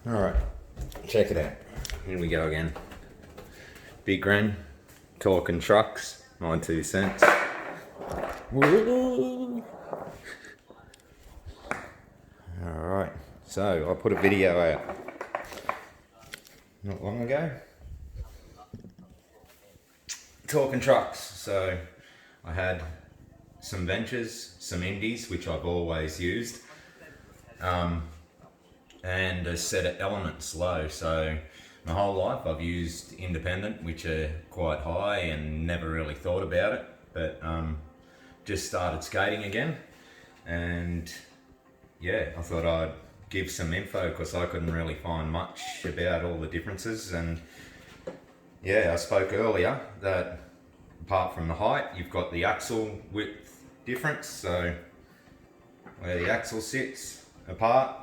Alright, check it out. Here we go again. Big Ren, Talkin trucks, my 2 cents. Alright, so I put a video out not long ago. Talkin trucks, so I had some ventures, some indies, which I've always used. And a set of elements low. So my whole life I've used independent, which are quite high, and never really thought about it, but just started skating again, and yeah, I thought I'd give some info because I couldn't really find much about all the differences. And yeah, I spoke earlier that apart from the height, you've got the axle width difference, so where the axle sits apart.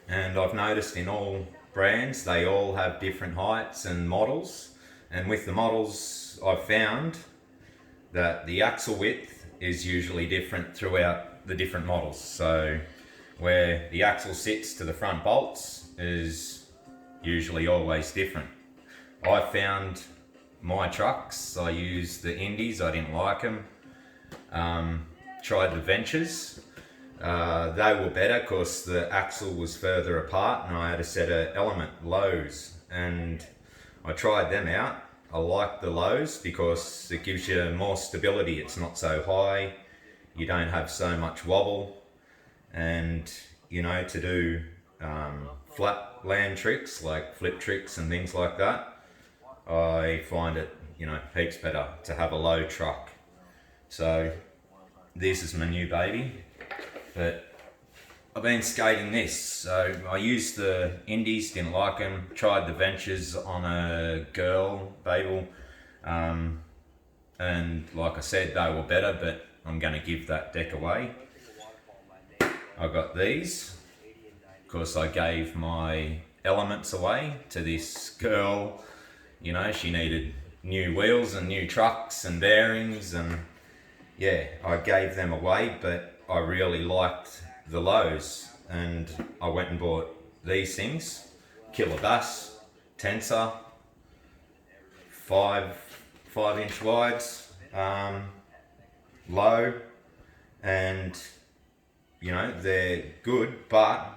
And I've noticed in all brands, they all have different heights and models. And with the models, I've found that the axle width is usually different throughout the different models. So where the axle sits to the front bolts is usually always different. I found my trucks, I used the indies, I didn't like them. Tried the ventures. They were better because the axle was further apart and I had a set of element lows, and I tried them out. I like the lows because it gives you more stability. It's not so high, you don't have so much wobble, and you know, to do flat land tricks like flip tricks and things like that, I find it, you know, heaps better to have a low truck. So this is my new baby. But I've been skating this, so I used the indies, didn't like them, tried the ventures on a girl, Babel, and like I said, they were better, but I'm going to give that deck away. I got these, because I gave my elements away to this girl. You know, she needed new wheels and new trucks and bearings, and yeah, I gave them away, but I really liked the lows, and I went and bought these things: Killer Bass, Tensor, 5-inch wides, low, and you know, they're good, but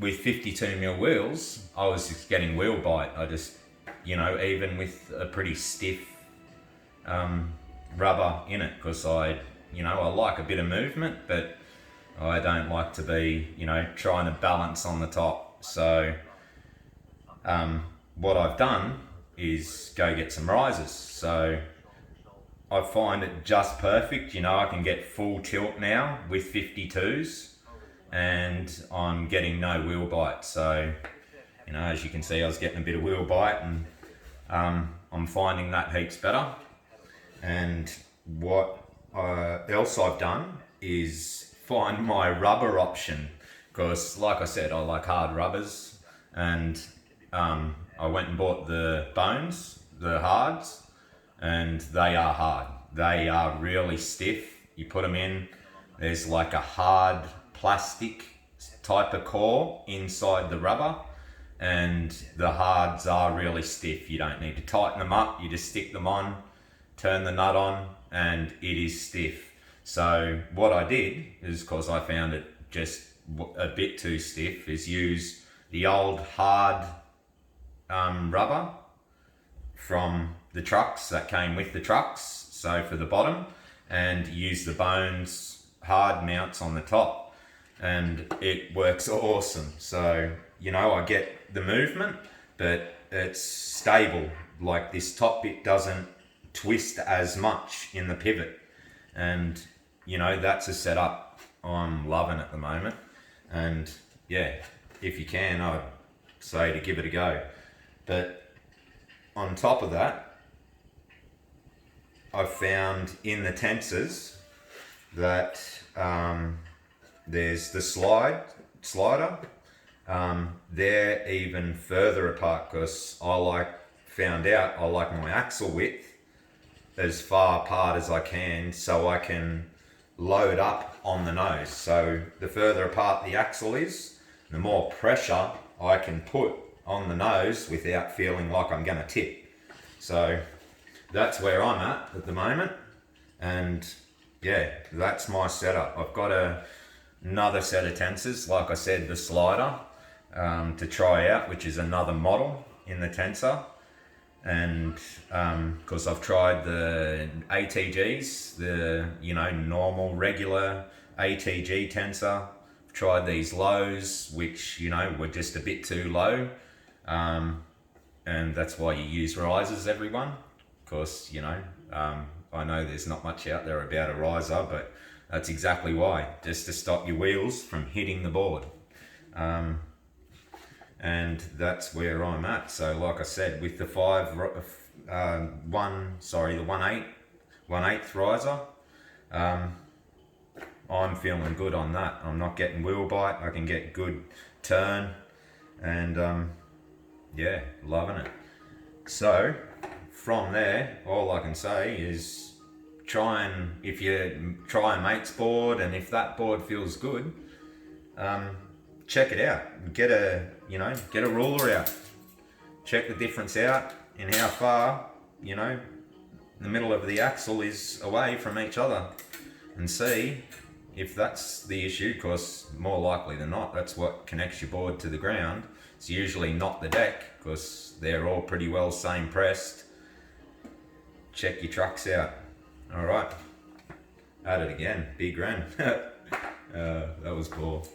with 52mm wheels, I was just getting wheel bite. I just, you know, even with a pretty stiff rubber in it, because I like a bit of movement, but I don't like to be, you know, trying to balance on the top. So what I've done is go get some risers. So I find it just perfect. You know, I can get full tilt now with 52s, and I'm getting no wheel bite. So, you know, as you can see, I was getting a bit of wheel bite, and I'm finding that heaps better. And what else I've done is find my rubber option, because like I said, I like hard rubbers, and I went and bought the bones, the hards, and they are hard. They are really stiff. You put them in, there's like a hard plastic type of core inside the rubber, and the hards are really stiff. You don't need to tighten them up, you just stick them on, turn the nut on, and it is stiff. So what I did is, because I found it just a bit too stiff, is use the old hard rubber from the trucks that came with the trucks, so for the bottom, and use the bones hard mounts on the top, and it works awesome. So, you know, I get the movement, but it's stable. Like, this top bit doesn't twist as much in the pivot, and you know, that's a setup I'm loving at the moment. And yeah, if you can, I'd say to give it a go. But on top of that, I've found in the tensors that there's the slider. They're even further apart, because I like my axle width as far apart as I can, so I can load up on the nose. So the further apart the axle is, the more pressure I can put on the nose without feeling like I'm going to tip. So that's where I'm at the moment, and yeah, that's my setup. I've got another set of tensors, like I said, the slider, to try out, which is another model in the tensor. And because I've tried the ATGs, the normal regular ATG tensor, I've tried these lows, which were just a bit too low, and that's why you use risers, everyone. Of course, I know there's not much out there about a riser, but that's exactly why, just to stop your wheels from hitting the board. And that's where I'm at. So like I said, with the 1/8 riser, I'm feeling good on that. I'm not getting wheel bite. I can get good turn, and yeah, loving it. So from there, all I can say is if you try a mate's board, and if that board feels good, check it out. Get a ruler out. Check the difference out in how far, the middle of the axle is away from each other, and see if that's the issue, because more likely than not, that's what connects your board to the ground. It's usually not the deck, because they're all pretty well same pressed. Check your trucks out. All right, at it again, big ren. That was cool.